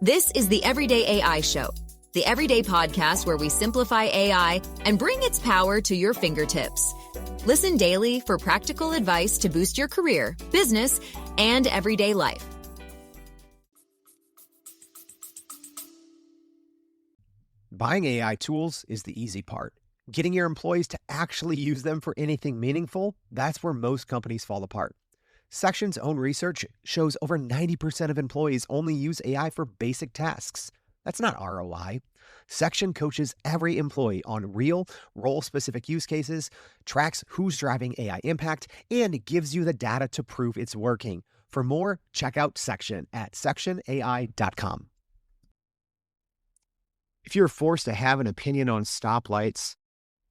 This is the Everyday AI Show, the everyday podcast where we simplify AI and bring its power to your fingertips. Listen daily for practical advice to boost your career, business, and everyday life. Buying AI tools is the easy part. Getting your employees to actually use them for anything meaningful, that's where most companies fall apart. Section's own research shows over 90% of employees only use AI for basic tasks. That's not ROI. Section coaches every employee on real, role-specific use cases, tracks who's driving AI impact, and gives you the data to prove it's working. For more, check out Section at sectionai.com. If you're forced to have an opinion on stoplights,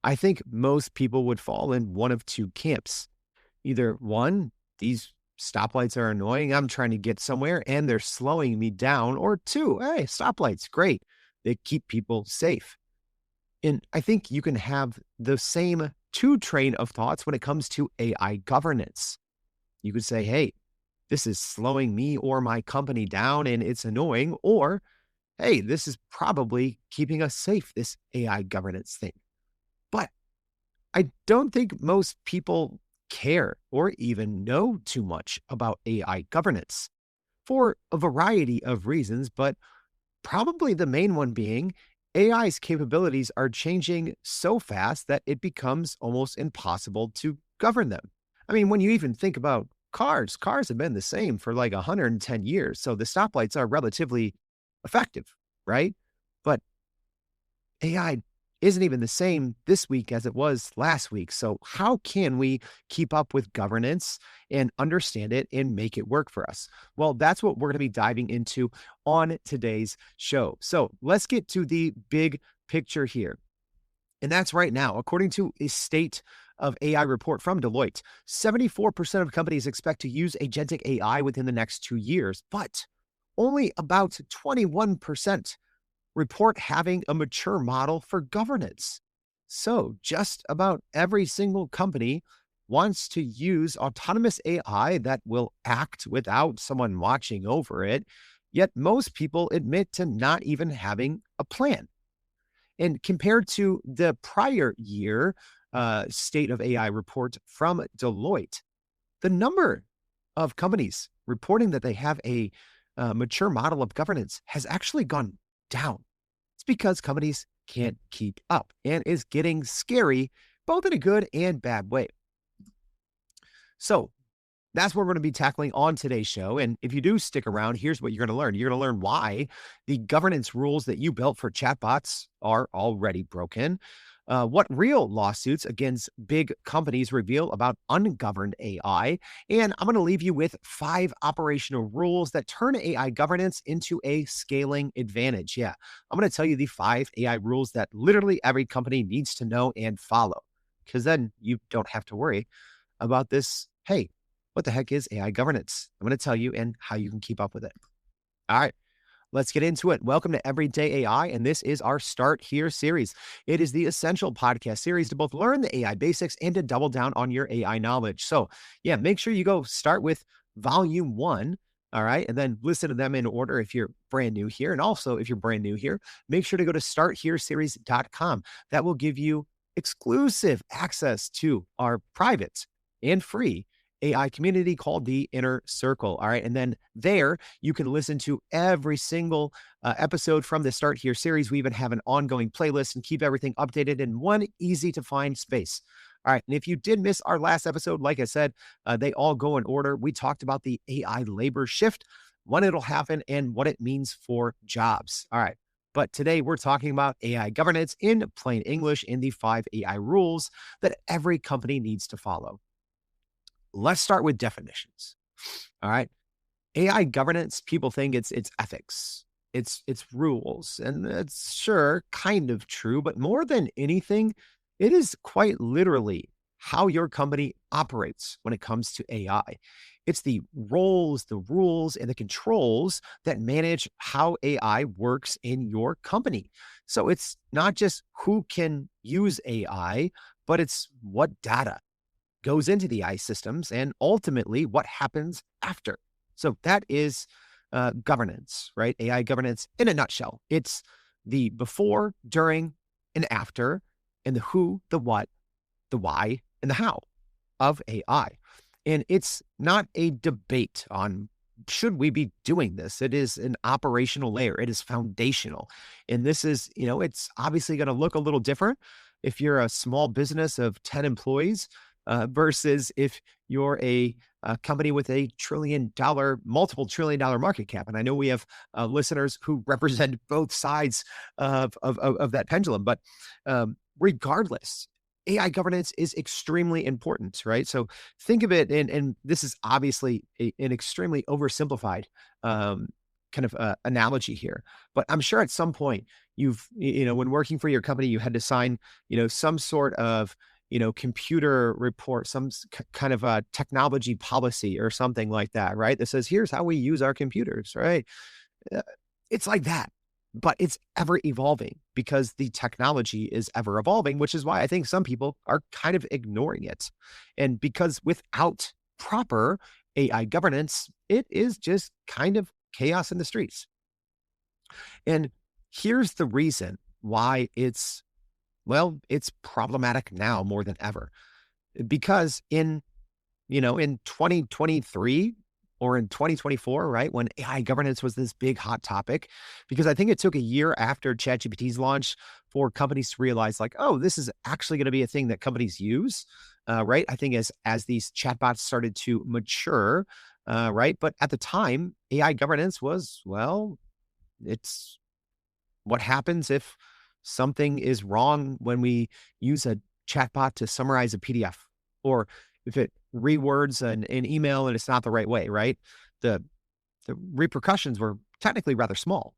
I think most people would fall in one of two camps. Either one, these stoplights are annoying, I'm trying to get somewhere and they're slowing me down, or two, hey, stoplights, great, they keep people safe. And I think you can have the same two train of thoughts when it comes to AI governance. You could say, hey, this is slowing me or my company down and it's annoying, or hey, this is probably keeping us safe, this AI governance thing. But I don't think most people care or even know too much about AI governance for a variety of reasons, but probably the main one being AI's capabilities are changing so fast that it becomes almost impossible to govern them. I mean, when you even think about cars have been the same for like 110 years. So the stoplights are relatively effective, right? But AI isn't even the same this week as it was last week. So how can we keep up with governance and understand it and make it work for us? Well, that's what we're going to be diving into on today's show. So let's get to the big picture here. And that's right now, according to a state of AI report from Deloitte, 74% of companies expect to use agentic AI within the next 2 years, but only about 21% report having a mature model for governance. So just about every single company wants to use autonomous AI that will act without someone watching over it, yet most people admit to not even having a plan. And compared to the prior year State of AI report from Deloitte, the number of companies reporting that they have a mature model of governance has actually gone down. It's because companies can't keep up and is getting scary, both in a good and bad way. So that's what we're going to be tackling on today's show. And if you do stick around, here's what you're going to learn. You're going to learn why the governance rules that you built for chatbots are already broken. What real lawsuits against big companies reveal about ungoverned AI. And I'm going to leave you with 5 operational rules that turn AI governance into a scaling advantage. Yeah, I'm going to tell you the 5 AI rules that literally every company needs to know and follow, because then you don't have to worry about this. Hey, what the heck is AI governance? I'm going to tell you and how you can keep up with it. All right. Let's get into it. Welcome to Everyday AI, and this is our Start Here series. It is the essential podcast series to both learn the AI basics and to double down on your AI knowledge. So yeah, make sure you go start with volume 1, all right, and then listen to them in order if you're brand new here. And also, if you're brand new here, make sure to go to starthereseries.com. That will give you exclusive access to our private and free AI community called the Inner Circle. All right. And then there you can listen to every single episode from the Start Here series. We even have an ongoing playlist and keep everything updated in one easy to find space. All right. And if you did miss our last episode, like I said, they all go in order. We talked about the AI labor shift, when it'll happen, and what it means for jobs. All right. But today we're talking about AI governance in plain English in the 5 AI rules that every company needs to follow. Let's start with definitions. All right. AI governance, people think it's ethics, it's rules, and that's sure kind of true, but more than anything, it is quite literally how your company operates when it comes to AI. It's the roles, the rules, and the controls that manage how AI works in your company. So it's not just who can use AI, but it's what data goes into the AI systems and ultimately what happens after. So that is governance, right? AI governance in a nutshell. It's the before, during, and after, and the who, the what, the why, and the how of AI. And it's not a debate on should we be doing this. It is an operational layer. It is foundational. And this is, it's obviously going to look a little different if you're a small business of 10 employees versus if you're a company with a multiple trillion dollar market cap. And I know we have listeners who represent both sides of that pendulum, but regardless, AI governance is extremely important, right? So think of it, and this is obviously an extremely oversimplified kind of analogy here, but I'm sure at some point when working for your company, you had to sign, some sort of, computer report, some kind of a technology policy or something like that, right? That says, here's how we use our computers, right? Uh, It's like that, but it's ever evolving because the technology is ever evolving, which is why I think some people are kind of ignoring it. And because without proper AI governance, it is just kind of chaos in the streets. And here's the reason why it's problematic now more than ever. Because in 2023 or in 2024, right, when AI governance was this big hot topic, because I think it took a year after ChatGPT's launch for companies to realize like, oh, this is actually going to be a thing that companies use, right? I think as these chatbots started to mature, right? But at the time, AI governance was, well, it's what happens if something is wrong when we use a chatbot to summarize a PDF, or if it rewords an email and it's not the right way, right? The the repercussions were technically rather small.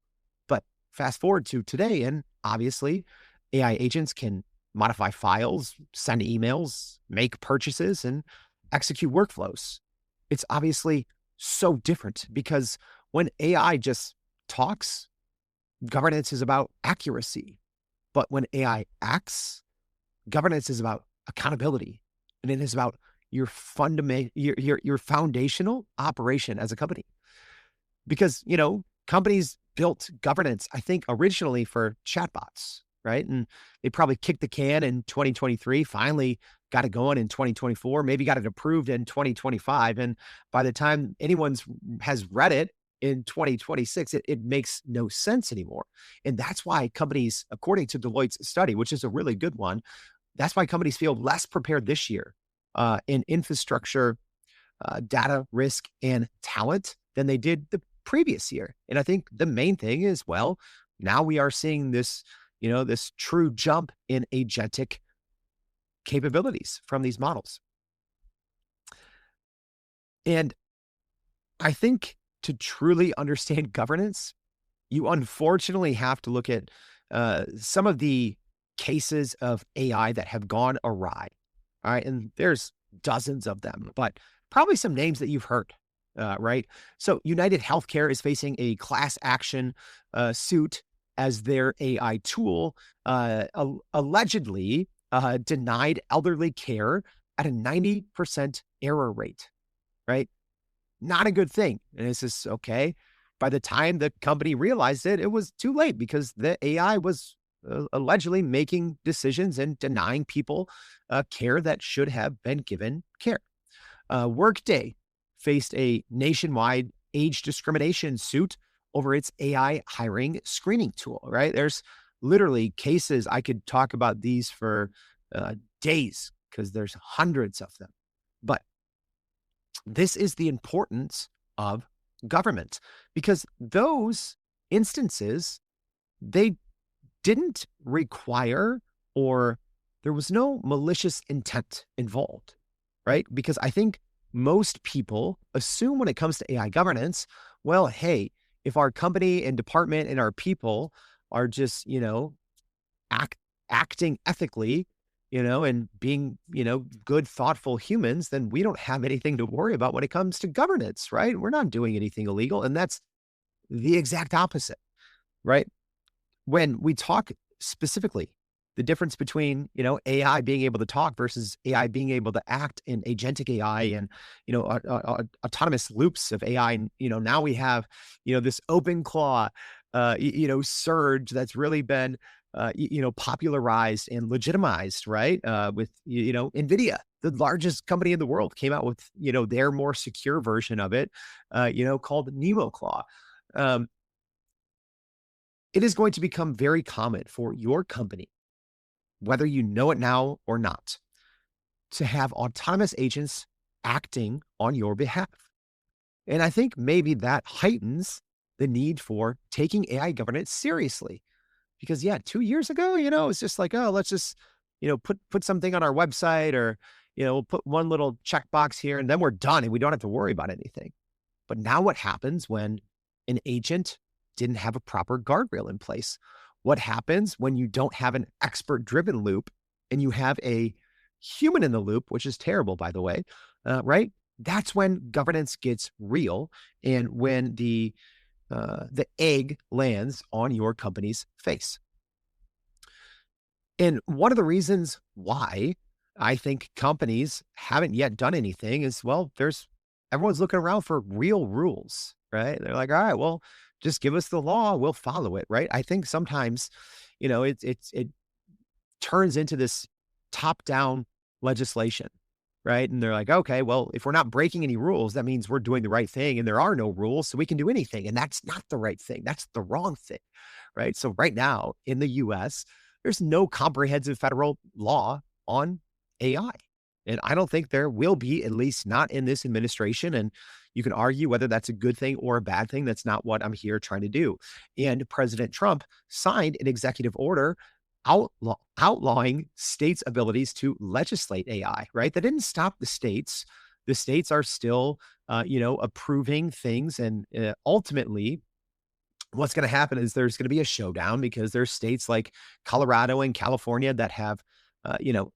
But fast forward to today, and obviously AI agents can modify files, send emails, make purchases, and execute workflows. It's obviously so different because when AI just talks, governance is about accuracy. But when AI acts, governance is about accountability, and it is about your your foundational operation as a company. Because, companies built governance, I think, originally for chatbots, right? And they probably kicked the can in 2023, finally got it going in 2024, maybe got it approved in 2025. And by the time anyone has read it in 2026, it makes no sense anymore. And that's why companies, according to Deloitte's study, which is a really good one, that's why companies feel less prepared this year in infrastructure, data risk, and talent than they did the previous year. And I think the main thing is, well, now we are seeing this, this true jump in agentic capabilities from these models. And I think to truly understand governance, you unfortunately have to look at some of the cases of AI that have gone awry. All right. And there's dozens of them, but probably some names that you've heard. Right. So United Healthcare is facing a class action suit as their AI tool allegedly denied elderly care at a 90% error rate. Right. Not a good thing. And it's just, okay. By the time the company realized it, it was too late because the AI was allegedly making decisions and denying people care that should have been given care. Workday faced a nationwide age discrimination suit over its AI hiring screening tool, right? There's literally cases. I could talk about these for days because there's hundreds of them. But this is the importance of government, because those instances, they didn't require, or there was no malicious intent involved, right? Because I think most people assume when it comes to AI governance, well, hey, if our company and department and our people are just, acting ethically, and being, good, thoughtful humans, then we don't have anything to worry about when it comes to governance, right? We're not doing anything illegal. And that's the exact opposite, right? When we talk specifically the difference between, AI being able to talk versus AI being able to act in agentic AI and, autonomous loops of AI. And, now we have, this open claw, surge that's really been, popularized and legitimized, right? With, NVIDIA, the largest company in the world, came out with, their more secure version of it, called Nemo Claw. Um, it is going to become very common for your company, whether you know it now or not, to have autonomous agents acting on your behalf. And I think maybe that heightens the need for taking AI governance seriously. Because yeah, 2 years ago, it's just like, oh, let's just, put something on our website or, we'll put one little checkbox here and then we're done and we don't have to worry about anything. But now what happens when an agent didn't have a proper guardrail in place? What happens when you don't have an expert-driven loop and you have a human in the loop, which is terrible, by the way, right? That's when governance gets real and when the egg lands on your company's face. And one of the reasons why I think companies haven't yet done anything is, well, everyone's looking around for real rules, right? They're like, all right, well, just give us the law, we'll follow it, right? I think sometimes, it turns into this top-down legislation, right? And they're like, okay, well, if we're not breaking any rules, that means we're doing the right thing and there are no rules, so we can do anything. And that's not the right thing. That's the wrong thing, right? So right now in the US, there's no comprehensive federal law on AI. And I don't think there will be, at least not in this administration. And you can argue whether that's a good thing or a bad thing. That's not what I'm here trying to do. And President Trump signed an executive order outlawing states' abilities to legislate AI, right? That didn't stop the states. The states are still, approving things. And ultimately, what's going to happen is there's going to be a showdown because there's states like Colorado and California that have,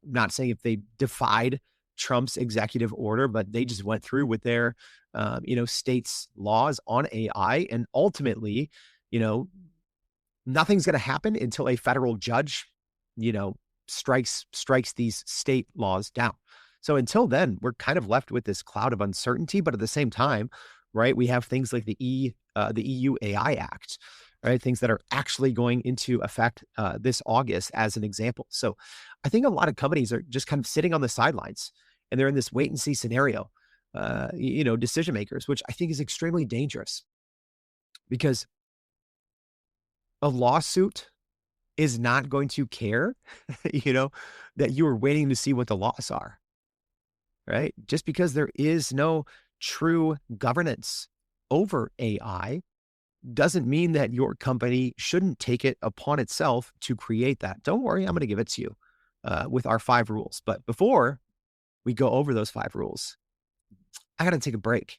not saying if they defied Trump's executive order, but they just went through with their, states' laws on AI. And ultimately, nothing's going to happen until a federal judge, strikes these state laws down. So until then, we're kind of left with this cloud of uncertainty. But at the same time, right, we have things like the EU AI Act, right? Things that are actually going into effect this August, as an example. So I think a lot of companies are just kind of sitting on the sidelines and they're in this wait and see scenario, decision makers, which I think is extremely dangerous because a lawsuit is not going to care, that you are waiting to see what the laws are, right? Just because there is no true governance over AI doesn't mean that your company shouldn't take it upon itself to create that. Don't worry, I'm going to give it to you with our 5 rules. But before we go over those 5 rules, I got to take a break.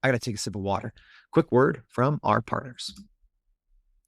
I got to take a sip of water. Quick word from our partners.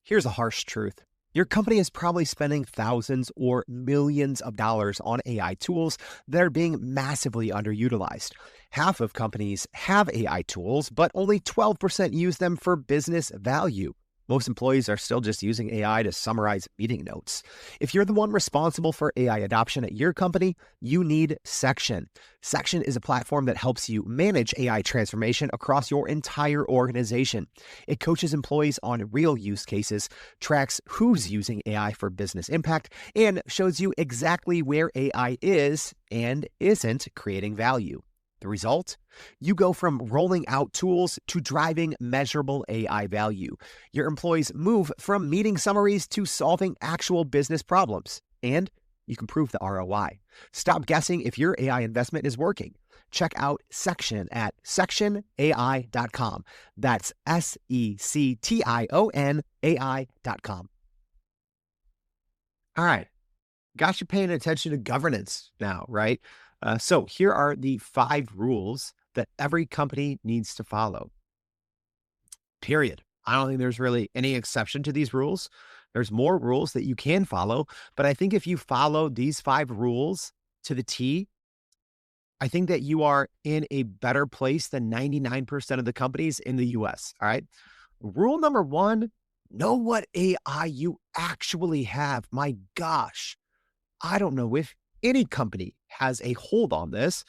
Here's a harsh truth. Your company is probably spending thousands or millions of dollars on AI tools that are being massively underutilized. Half of companies have AI tools, but only 12% use them for business value. Most employees are still just using AI to summarize meeting notes. If you're the one responsible for AI adoption at your company, you need Section. Section is a platform that helps you manage AI transformation across your entire organization. It coaches employees on real use cases, tracks who's using AI for business impact, and shows you exactly where AI is and isn't creating value. The result? You go from rolling out tools to driving measurable AI value. Your employees move from meeting summaries to solving actual business problems. And you can prove the ROI. Stop guessing if your AI investment is working. Check out Section at sectionai.com. That's SECTION AI.com. All right. Got you paying attention to governance now, right? So here are the 5 rules that every company needs to follow. Period. I don't think there's really any exception to these rules. There's more rules that you can follow, but I think if you follow these 5 rules to the T, I think that you are in a better place than 99% of the companies in the US. All right. Rule number 1, know what AI you actually have. My gosh. I don't know if any company has a hold on this,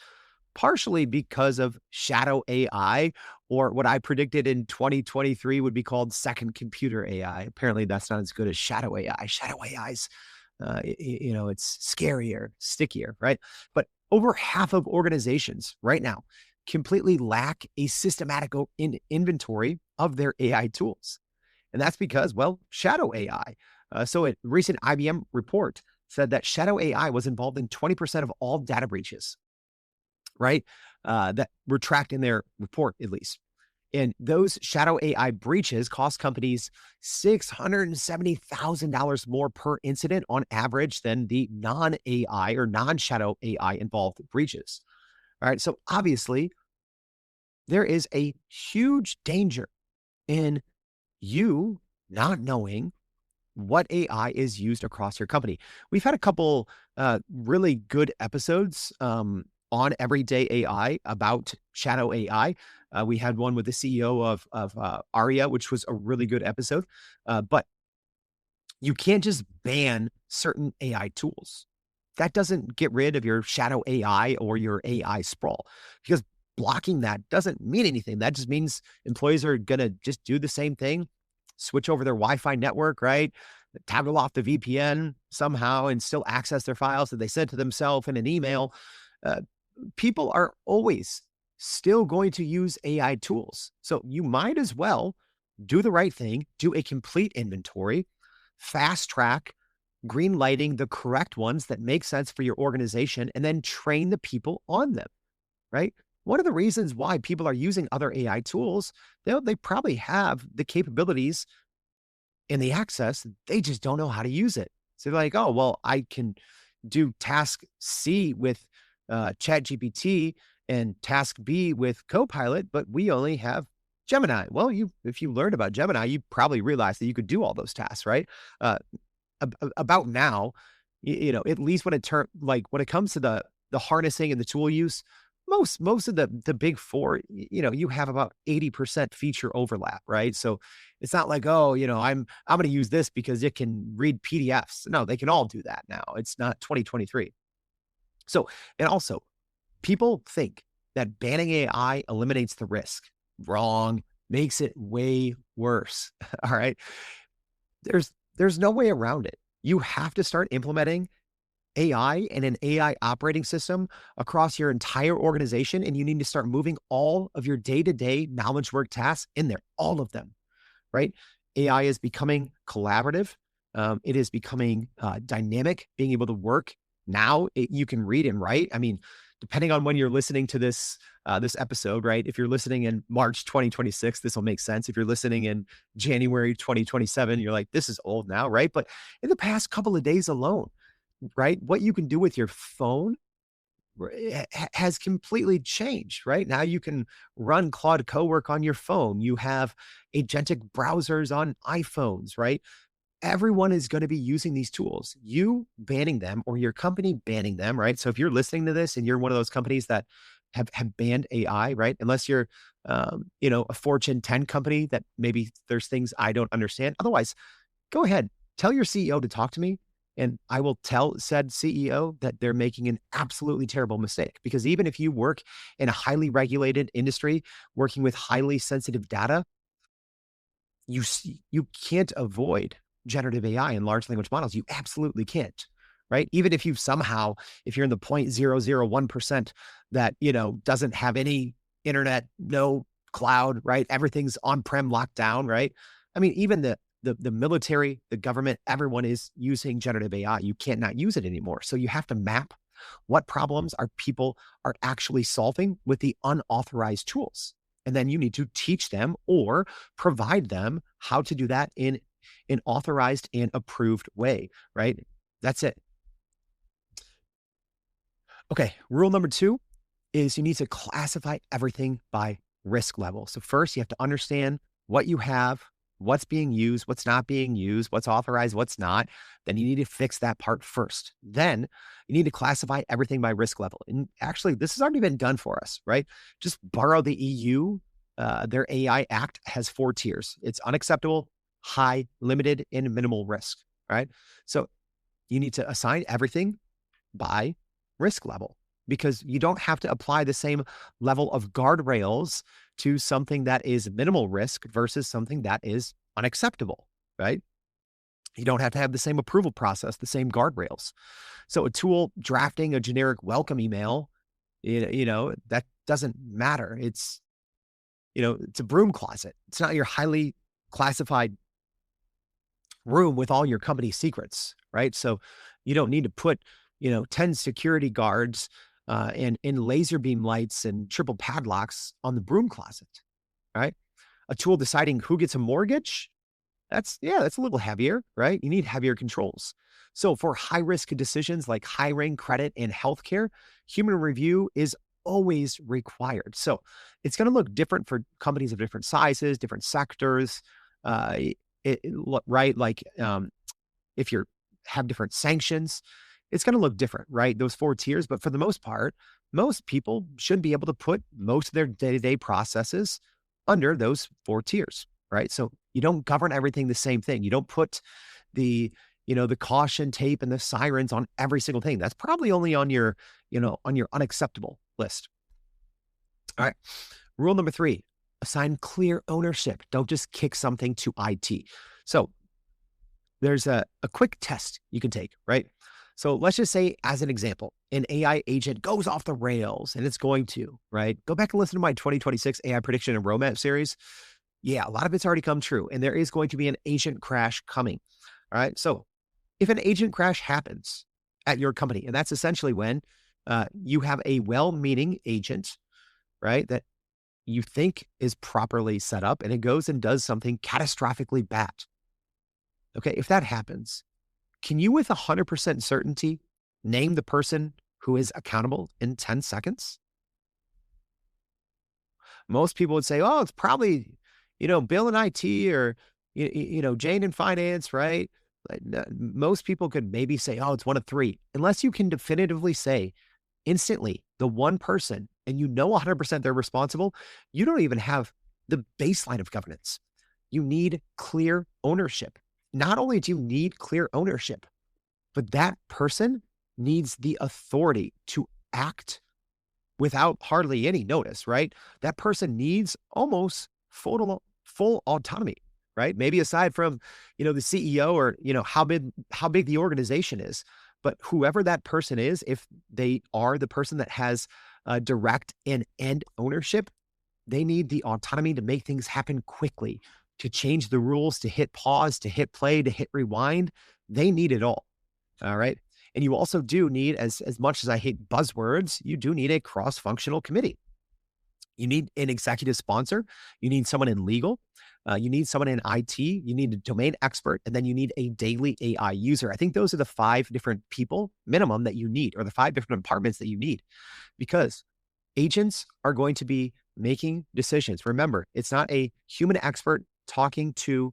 partially because of shadow AI, or what I predicted in 2023 would be called second computer AI. Apparently, that's not as good as shadow AI. Shadow AI's, it's scarier, stickier, right? But over half of organizations right now completely lack a systematic inventory of their AI tools. And that's because, well, shadow AI. So a recent IBM report said that shadow AI was involved in 20% of all data breaches, right? That were tracked in their report, at least. And those shadow AI breaches cost companies $670,000 more per incident on average than the non-AI or non-shadow AI involved breaches. All right. So obviously, there is a huge danger in you not knowing what AI is used across your company. We've had a couple really good episodes on everyday AI about shadow AI. We had one with the CEO of Aria, which was a really good episode. But you can't just ban certain AI tools. That doesn't get rid of your shadow AI or your AI sprawl, because blocking that doesn't mean anything. That just means employees are going to just do the same thing, switch over their Wi-Fi network, right? Toggle off the VPN somehow and still access their files that they sent to themselves in an email. Uh, People are always still going to use AI tools. So you might as well do the right thing, do a complete inventory, fast track, green lighting the correct ones that make sense for your organization, and then train the people on them, right? One of the reasons why people are using other AI tools, they probably have the capabilities and the access, they just don't know how to use it. So they're like, oh, well, I can do task C with ChatGPT and task B with Copilot, but we only have Gemini. Well, if you learned about Gemini, you probably realized that you could do all those tasks, right? Uh, about now, at least when it comes to the harnessing and the tool use, most of the big four, you have about 80% feature overlap, right? So it's not like, oh, I'm going to use this because it can read PDFs. No, they can all do that now. It's not 2023. So, and also, people think that banning AI eliminates the risk. Wrong. Makes it way worse. All right. There's no way around it. You have to start implementing AI and an AI operating system across your entire organization, and you need to start moving all of your day-to-day knowledge work tasks in there, all of them, right? AI is becoming collaborative. It is becoming dynamic, being able to work. Now you can read and write. I mean, depending on when you're listening to this episode, right? If you're listening in March 2026, this will make sense. If you're listening in January 2027, you're like, this is old now, right? But in the past couple of days alone, right, what you can do with your phone has completely changed, right? Now you can run Claude Cowork on your phone. You have agentic browsers on iPhones, right? Everyone is going to be using these tools. You banning them or your company banning them, right? So if you're listening to this and you're one of those companies that have banned AI, right? Unless you're, a Fortune 10 company that maybe there's things I don't understand. Otherwise, go ahead, tell your CEO to talk to me, and I will tell said CEO that they're making an absolutely terrible mistake. Because even if you work in a highly regulated industry, working with highly sensitive data, you can't avoid generative AI and large language models. You absolutely can't, right? Even if if you're in the 0.001% that, doesn't have any internet, no cloud, right? Everything's on-prem locked down, right? I mean, even the military, the government, everyone is using generative AI. You can't not use it anymore. So you have to map what problems people are actually solving with the unauthorized tools. And then you need to teach them or provide them how to do that in an authorized and approved way, right? That's it. Okay, rule number 2 is you need to classify everything by risk level. So first, you have to understand what you have, what's being used, what's not being used, what's authorized, what's not. Then you need to fix that part first. Then you need to classify everything by risk level. And actually, this has already been done for us, right? Just borrow the EU. Their AI Act has 4 tiers. It's unacceptable, high, limited, and minimal risk, right? So you need to assign everything by risk level, because you don't have to apply the same level of guardrails to something that is minimal risk versus something that is unacceptable, right? You don't have to have the same approval process, the same guardrails. So a tool drafting a generic welcome email, that doesn't matter. It's a broom closet. It's not your highly classified room with all your company secrets, right? So you don't need to put, 10 security guards and laser beam lights and triple padlocks on the broom closet, right? A tool deciding who gets a mortgage, that's a little heavier, right? You need heavier controls. So for high risk decisions like hiring, credit, and healthcare, human review is always required. So it's going to look different for companies of different sizes, different sectors, uh, right? Like if you have different sanctions, it's going to look different, right? Those 4 tiers. But for the most part, most people should be able to put most of their day-to-day processes under those 4 tiers, right? So you don't govern everything the same thing. You don't put the caution tape and the sirens on every single thing. That's probably only on your unacceptable list. All right. Rule number 3, assign clear ownership. Don't just kick something to IT. So there's a quick test you can take, right? So let's just say, as an example, an AI agent goes off the rails, and it's going to, right? Go back and listen to my 2026 AI prediction and roadmap series. Yeah, a lot of it's already come true, and there is going to be an agent crash coming. All right. So if an agent crash happens at your company, and that's essentially when you have a well-meaning agent, right, that you think is properly set up, and it goes and does something catastrophically bad. Okay. If that happens, can you with 100% certainty name the person who is accountable in 10 seconds? Most people would say, oh, it's probably, Bill in IT, or, Jane in finance, right? Most people could maybe say, oh, it's one of 3, unless you can definitively say instantly the one person, and 100% they're responsible. You don't even have the baseline of governance. You need clear ownership. Not only do you need clear ownership, but that person needs the authority to act without hardly any notice, right? That person needs almost full autonomy, right? Maybe aside from, the CEO, or, how big the organization is, but whoever that person is, if they are the person that has direct and end ownership, they need the autonomy to make things happen quickly, to change the rules, to hit pause, to hit play, to hit rewind. They need it all. All right. And you also do need, as much as I hate buzzwords, you do need a cross-functional committee. You need an executive sponsor. You need someone in legal. You need someone in IT. You need a domain expert. And then you need a daily AI user. I think those are the 5 different people minimum that you need, or the 5 different departments that you need, because agents are going to be making decisions. Remember, it's not a human expert talking to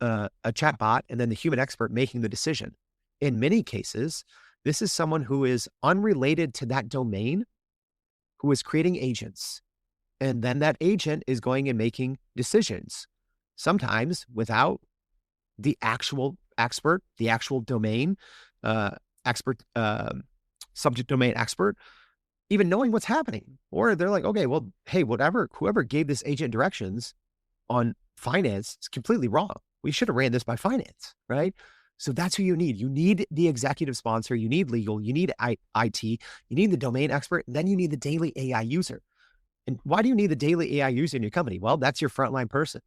a chatbot and then the human expert making the decision. In many cases, this is someone who is unrelated to that domain, who is creating agents. And then that agent is going and making decisions, sometimes without the actual expert, the actual domain expert, subject domain expert, even knowing what's happening. Or they're like, okay, well, hey, whoever gave this agent directions on finance is completely wrong. We should have ran this by finance, right? So that's who you need. You need the executive sponsor. You need legal. You need IT. You need the domain expert. And then you need the daily AI user. And why do you need the daily AI user in your company? Well, that's your frontline person,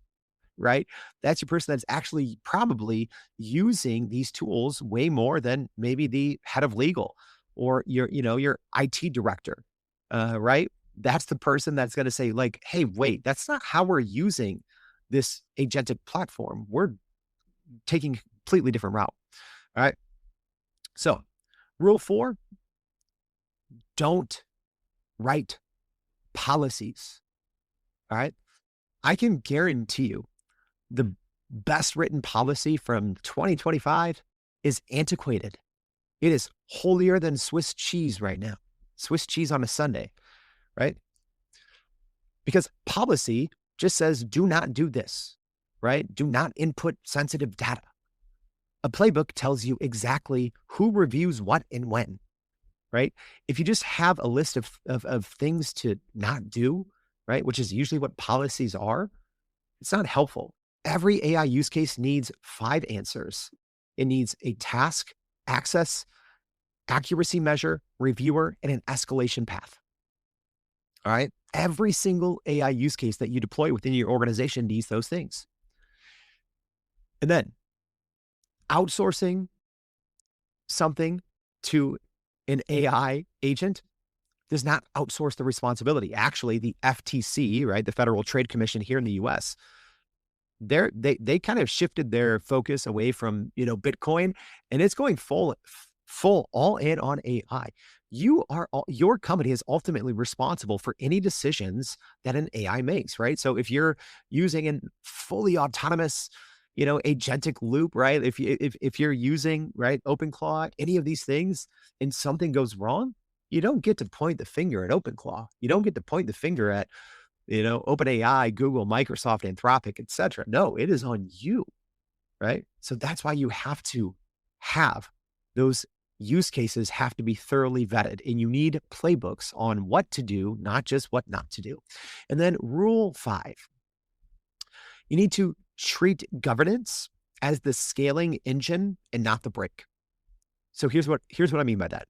right? That's your person that's actually probably using these tools way more than maybe the head of legal or your IT director, right? That's the person that's going to say like, hey, wait, that's not how we're using this agentic platform. We're taking a completely different route. All right. So rule 4, don't write policies. All right. I can guarantee you the best written policy from 2025 is antiquated. It is holier than Swiss cheese right now. Swiss cheese on a Sunday, right? Because policy just says, do not do this, right? Do not input sensitive data. A playbook tells you exactly who reviews what and when. right? If you just have a list of things to not do, right, which is usually what policies are, it's not helpful. Every AI use case needs 5 answers. It needs a task, access, accuracy measure, reviewer, and an escalation path. All right. Every single AI use case that you deploy within your organization needs those things. And then outsourcing something to an AI agent does not outsource the responsibility. Actually, the FTC, right, the Federal Trade Commission here in the US, they kind of shifted their focus away from, Bitcoin, and it's going full all in on AI. Your company is ultimately responsible for any decisions that an AI makes, right? So if you're using a fully autonomous, agentic loop, right? If you're using, right, OpenClaw, any of these things, and something goes wrong, you don't get to point the finger at OpenClaw. You don't get to point the finger at, OpenAI, Google, Microsoft, Anthropic, et cetera. No, it is on you, right? So that's why you have to have those use cases have to be thoroughly vetted, and you need playbooks on what to do, not just what not to do. And then rule 5, you need to treat governance as the scaling engine and not the brake. So here's what I mean by that.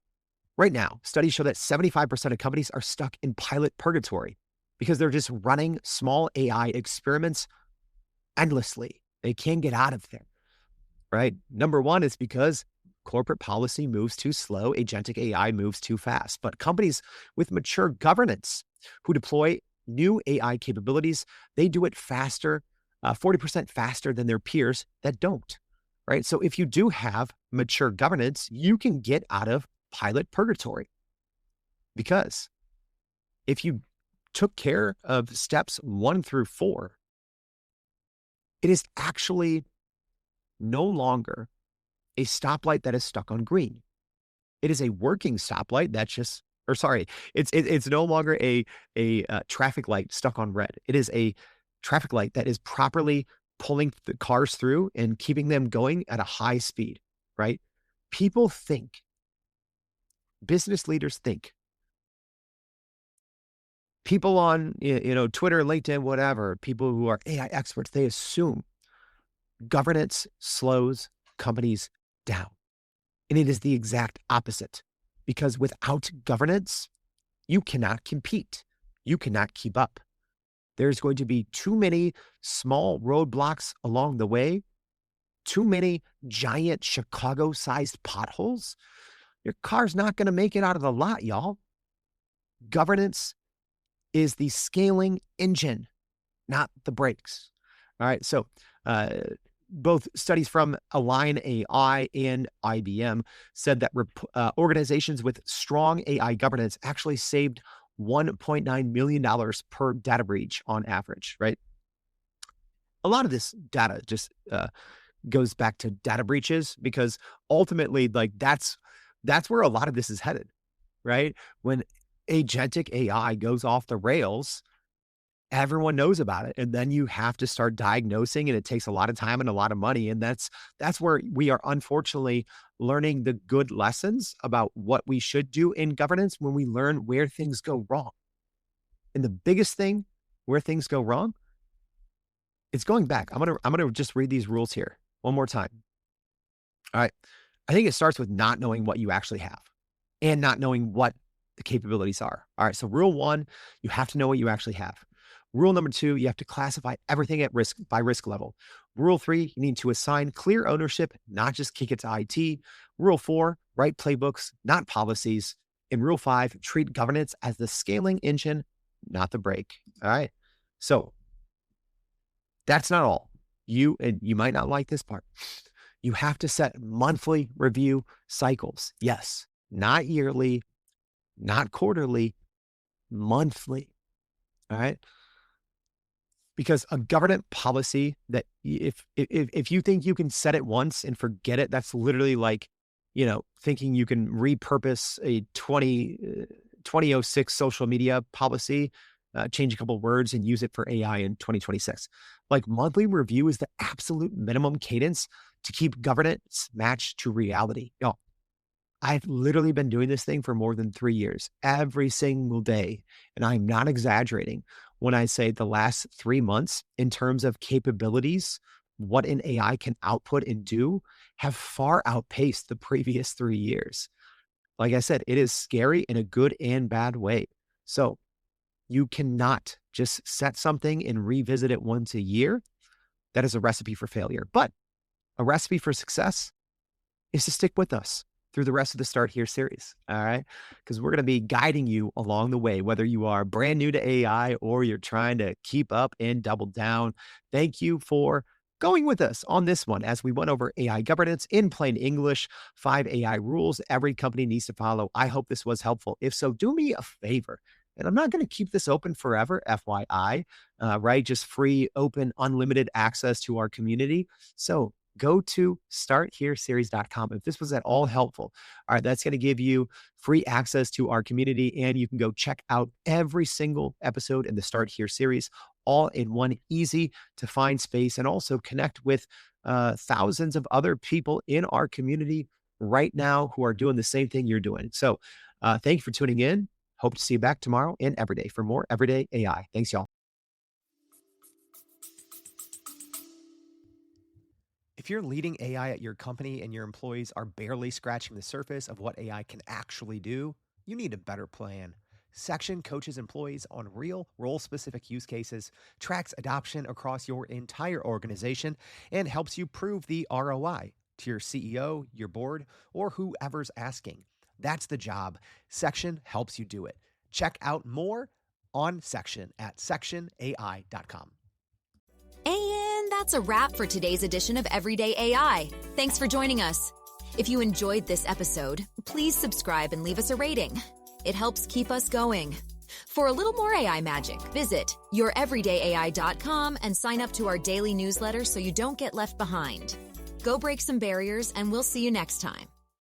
Right now, studies show that 75% of companies are stuck in pilot purgatory because they're just running small AI experiments endlessly. They can't get out of there, right? Number one is because corporate policy moves too slow, agentic AI moves too fast. But companies with mature governance who deploy new AI capabilities, they do it faster, 40% faster than their peers that don't, right? So if you do have mature governance, you can get out of pilot purgatory, because if you took care of steps 1 through 4, it is actually no longer a stoplight that is stuck on green. It is a working stoplight that's just, or sorry, it's no longer a traffic light stuck on red. It is a traffic light that is properly pulling the cars through and keeping them going at a high speed, right? People think, business leaders think, people on, Twitter, LinkedIn, whatever, people who are AI experts, they assume governance slows companies down. And it is the exact opposite, because without governance, you cannot compete. You cannot keep up. There's going to be too many small roadblocks along the way, too many giant Chicago-sized potholes. Your car's not going to make it out of the lot, y'all. Governance is the scaling engine, not the brakes. All right. So both studies from Align AI and IBM said that organizations with strong AI governance actually saved $1.9 million per data breach on average, right? A lot of this data just goes back to data breaches, because ultimately, like, that's where a lot of this is headed, right? When agentic AI goes off the rails, everyone knows about it. And then you have to start diagnosing, and it takes a lot of time and a lot of money. And that's where we are unfortunately learning the good lessons about what we should do in governance when we learn where things go wrong. And the biggest thing where things go wrong, it's going back. I'm gonna just read these rules here one more time. All right. I think it starts with not knowing what you actually have and not knowing what the capabilities are. All right. So rule 1, you have to know what you actually have. Rule number 2, you have to classify everything at risk by risk level. Rule 3, you need to assign clear ownership, not just kick it to IT. Rule 4, write playbooks, not policies. And rule 5, treat governance as the scaling engine, not the brake. All right. So that's not all. You might not like this part. You have to set monthly review cycles. Yes, not yearly, not quarterly, monthly. All right. Because a government policy that if you think you can set it once and forget it, that's literally like, thinking you can repurpose a 2006 social media policy, change a couple of words and use it for AI in 2026. Like, monthly review is the absolute minimum cadence to keep governance matched to reality. I've literally been doing this thing for more than 3 years, every single day. And I'm not exaggerating when I say the last 3 months, in terms of capabilities, what an AI can output and do, have far outpaced the previous 3 years. Like I said, it is scary in a good and bad way. So you cannot just set something and revisit it once a year. That is a recipe for failure. But a recipe for success is to stick with us through the rest of the Start Here series. All right. Because we're going to be guiding you along the way, whether you are brand new to AI or you're trying to keep up and double down. Thank you for going with us on this one as we went over AI governance in plain English, 5 AI rules every company needs to follow. I hope this was helpful. If so, do me a favor. And I'm not going to keep this open forever, FYI, right? Just free, open, unlimited access to our community. So go to starthereseries.com. If this was at all helpful, all right, that's going to give you free access to our community, and you can go check out every single episode in the Start Here series, all in one easy to find space, and also connect with thousands of other people in our community right now who are doing the same thing you're doing. So thank you for tuning in. Hope to see you back tomorrow and every day for more Everyday AI. Thanks, y'all. If you're leading AI at your company and your employees are barely scratching the surface of what AI can actually do, you need a better plan. Section coaches employees on real role-specific use cases, tracks adoption across your entire organization, and helps you prove the ROI to your CEO, your board, or whoever's asking. That's the job. Section helps you do it. Check out more on Section at sectionai.com. And that's a wrap for today's edition of Everyday AI. Thanks for joining us. If you enjoyed this episode, please subscribe and leave us a rating. It helps keep us going. For a little more AI magic, visit youreverydayai.com and sign up to our daily newsletter so you don't get left behind. Go break some barriers, and we'll see you next time.